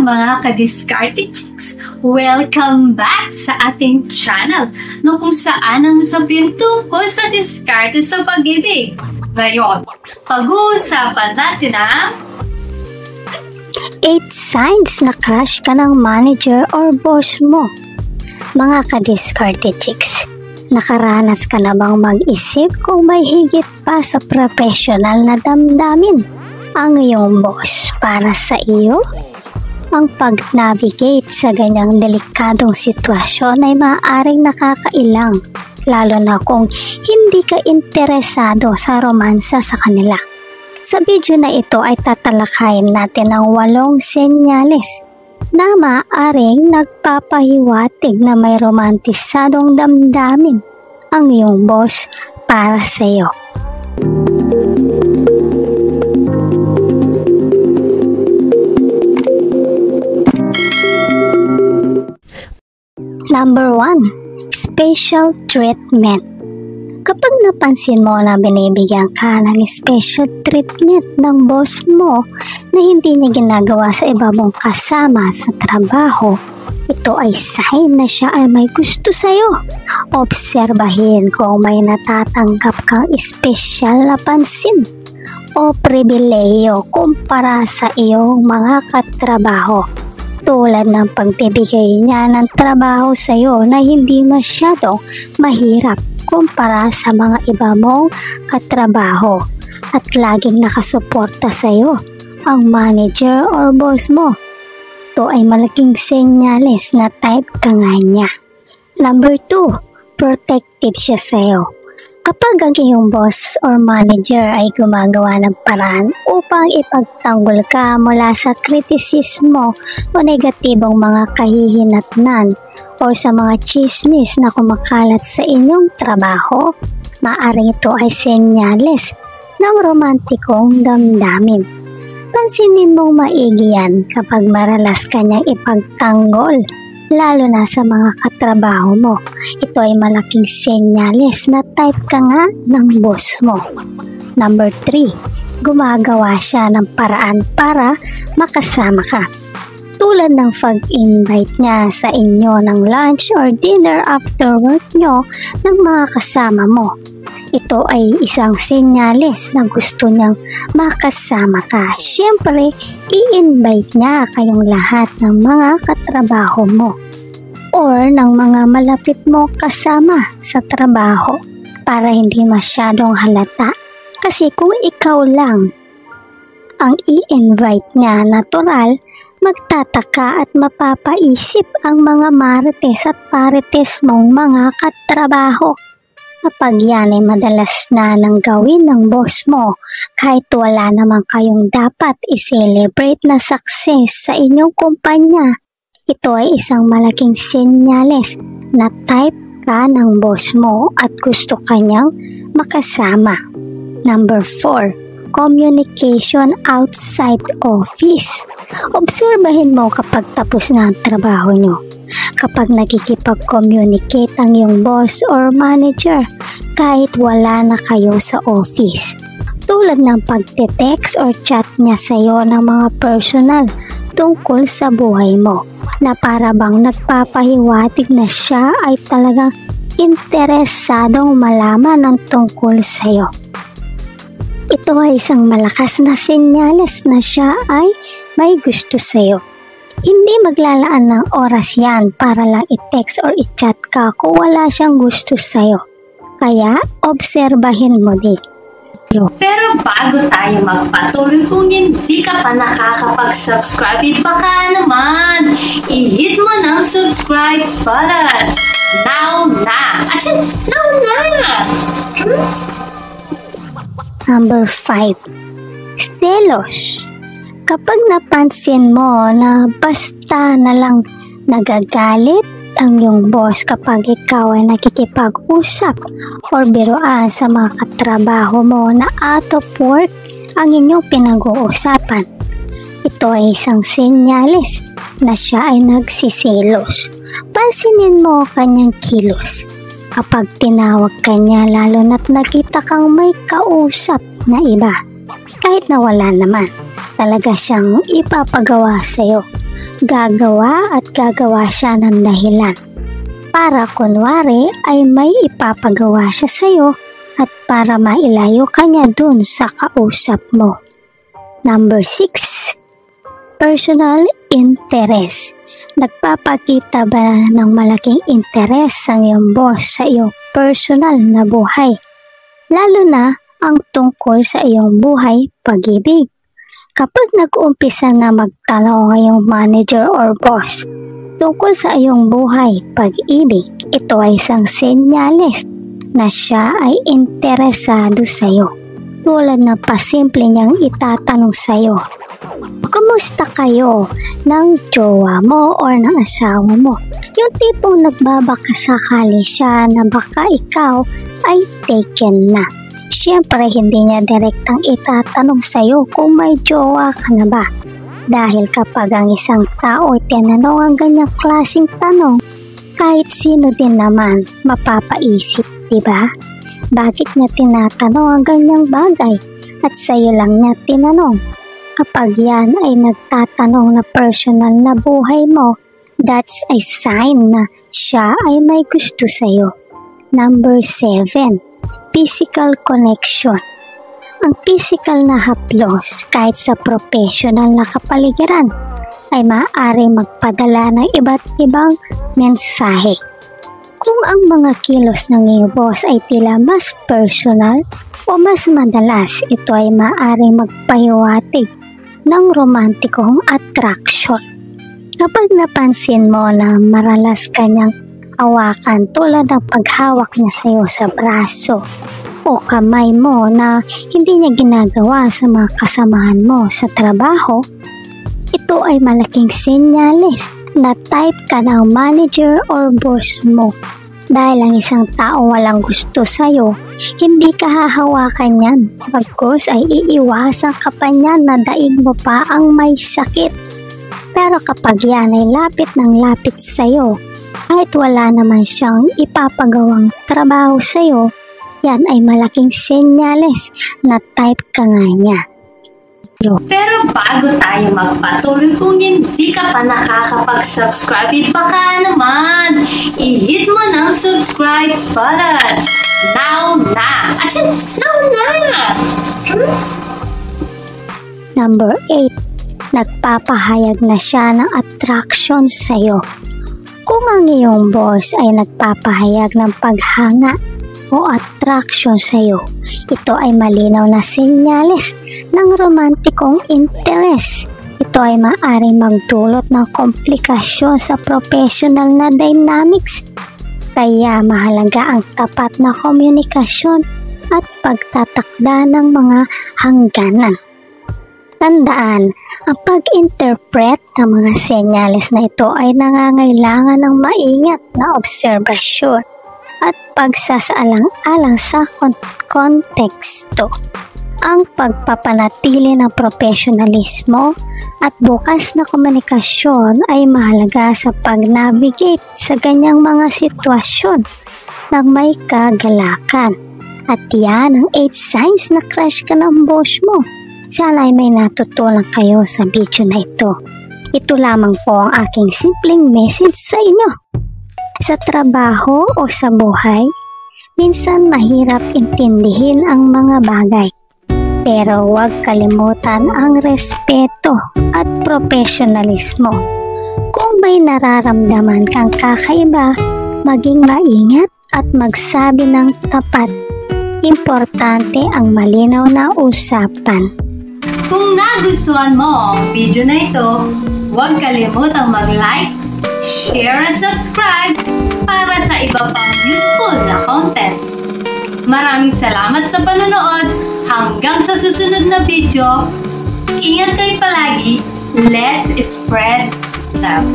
mga ka-Diskarte Chicks! Welcome back sa ating channel no kung saan ang sabihin tungkol sa diskarte sa pag-ibig. Ngayon, pag-uusapan natin ang 8 signs na crush ka ng manager or boss mo. Mga ka-Diskarte Chicks, nakaranas ka na bang mag-isip kung may higit pa sa professional na damdamin ang iyong boss para sa iyo? Ang pag-navigate sa ganyang delikadong sitwasyon ay maaaring nakakailang, lalo na kung hindi ka interesado sa romansa sa kanila. Sa video na ito ay tatalakayin natin ang 8 senyales na maaaring nagpapahiwatig na may romantisadong damdamin ang iyong boss para sa iyo. Number 1. Special treatment. Kapag napansin mo na binibigyan ka ng special treatment ng boss mo na hindi niya ginagawa sa iba mong kasama sa trabaho, ito ay sign na siya ay may gusto sa'yo. Obserbahin kung may natatanggap kang espesyal na pansin o pribilehiyo kumpara sa iyong mga katrabaho. Tulad ng pagbibigay niya ng trabaho sa iyo na hindi masyadong mahirap kumpara sa mga iba mong katrabaho at laging nakasuporta sa iyo ang manager or boss mo. Ito ay malaking senyales na type ka nga niya. Number 2, protective siya sa iyo. Kapag ang iyong boss or manager ay gumagawa ng paraan upang ipagtanggol ka mula sa kritisismo o negatibong mga kahihinatnan o sa mga chismis na kumakalat sa inyong trabaho, maaaring ito ay senyales ng romantikong damdamin. Pansinin mong maigi yan kapag maralas ka niyang ipagtanggol, lalo na sa mga katrabaho mo. Ito ay malaking senyales na type ka nga ng boss mo. Number 3, gumagawa siya ng paraan para makasama ka. Tulad ng pag-invite niya sa inyo ng lunch or dinner after work nyo ng mga kasama mo. Ito ay isang senyales na gusto niyang makasama ka. Siyempre, i-invite niya kayong lahat ng mga katrabaho mo or ng mga malapit mo kasama sa trabaho para hindi masyadong halata. Kasi kung ikaw lang ang i-invite niya, natural, magtataka at mapapaisip ang mga marites at parites mong mga katrabaho. Kapag yan ay madalas na nang gawin ng boss mo, kahit wala naman kayong dapat i-celebrate na success sa inyong kumpanya, ito ay isang malaking senyales na type ka ng boss mo at gusto kanyang makasama. Number 4, communication outside office. Obserbahin mo kapag tapos na ang trabaho nyo. Kapag nakikipag-communicate ang iyong boss or manager kahit wala na kayo sa office. Tulad ng pagte-text or chat niya sa iyo ng mga personal tungkol sa buhay mo na para bang nagpapahiwatig na siya ay talagang interesadong malaman ng tungkol sa iyo. Ito ay isang malakas na senyales na siya ay may gusto sa iyo. Hindi maglalaan ng oras yan para lang i-text or i-chat ka kung wala siyang gusto sa'yo. Kaya, obserbahin mo din. Pero bago tayo magpatuloy, kung hindi ka pa nakakapag-subscribe, baka naman i-hit mo ng subscribe button. Now na! As in, now na! Number 5. Selos. Kapag napansin mo na basta na lang nagagalit ang iyong boss kapag ikaw ay nakikipag-usap or biruan sa mga katrabaho mo na out of work ang inyong pinag-uusapan, ito ay isang senyales na siya ay nagsisilos. Pansinin mo kanyang kilos. Kapag tinawag ka niya, lalo na't nakita kang may kausap na iba, kahit na wala naman, talaga siyang ipapagawa sa iyo. Gagawa at gagawa siya ng dahilan para kunwari ay may ipapagawa siya sa'yo at para mailayo ka niya dun sa kausap mo. Number 6. Personal interest. Nagpapakita ba ng malaking interes ang iyong boss sa iyong personal na buhay? Lalo na ang tungkol sa iyong buhay pag-ibig. Kapag nag-uumpisa na magtanong ang iyong manager or boss tungkol sa iyong buhay pag-ibig, ito ay isang senyales na siya ay interesado sa iyo. Tulad ng pasimple niyang itatanong sa iyo, kumusta kayo ng jowa mo or ng asawa mo? Yung tipong nagbabaka sakali siya na baka ikaw ay taken na. Siyempre, hindi niya direktang itatanong sa iyo kung may jowa ka na ba. Dahil kapag ang isang tao ay tinanong ang ganyang klaseng tanong, kahit sino din naman mapapaisip, diba? Bakit niya tinatanong ang ganyang bagay at sa iyo lang niya tinanong? Kapag yan ay nagtatanong na personal na buhay mo, that's a sign na siya ay may gusto sa iyo. Number 7. Physical connection. Ang physical na haplos kahit sa professional na kapaligiran ay maaari magpadala ng iba't ibang mensahe. Kung ang mga kilos ng iyong boss ay tila mas personal o mas madalas, ito ay maaari magpahiwatig ng romantikong attraction. Kapag napansin mo na maralas kanyang hawakan tulad ng paghawak niya sa iyo sa braso o kamay mo na hindi niya ginagawa sa mga kasamahan mo sa trabaho, ito ay malaking senyales na type ka ng manager or boss mo. Dahil ang isang tao walang gusto sa'yo, hindi ka hahawakan yan. Bagkus ay iiwasan ka pa niyan na daig mo pa ang may sakit. Pero kapag yan ay lapit ng lapit sa'yo, kahit wala naman siyang ipapagawang trabaho sa'yo, yan ay malaking senyales na type ka nga niya. Pero bago tayo magpatuloy, kung hindi ka pa nakakapag-subscribe, baka naman i-hit mo ng subscribe button. Now na! As in, now na! Number 8. Nagpapahayag na siya ng attraction sa'yo. Kung ang iyong boss ay nagpapahayag ng paghanga o attraction sa iyo, ito ay malinaw na senyales ng romantikong interest. Ito ay maaaring magdulot ng komplikasyon sa professional na dynamics. Kaya mahalaga ang tapat na komunikasyon at pagtatakda ng mga hangganan. Tandaan, ang pag-interpret ng mga senyales na ito ay nangangailangan ng maingat na obserbasyon at pagsasaalang-alang sa konteksto. Ang pagpapanatili ng profesionalismo at bukas na komunikasyon ay mahalaga sa pag-navigate sa ganyang mga sitwasyon ng may kagalakan. At yan ang 8 signs na crush ka ng boss mo. Sana ay may natutunan kayo sa video na ito. Ito lamang po ang aking simpleng message sa inyo. Sa trabaho o sa buhay, minsan mahirap intindihin ang mga bagay. Pero huwag kalimutan ang respeto at profesionalismo. Kung may nararamdaman kang kakaiba, maging maingat at magsabi ng tapat. Importante ang malinaw na usapan. Kung nagustuhan mo ang video na ito, huwag kalimutang mag-like, share at subscribe para sa iba pang useful na content. Maraming salamat sa panonood. Hanggang sa susunod na video, ingat kayo palagi. Let's spread love.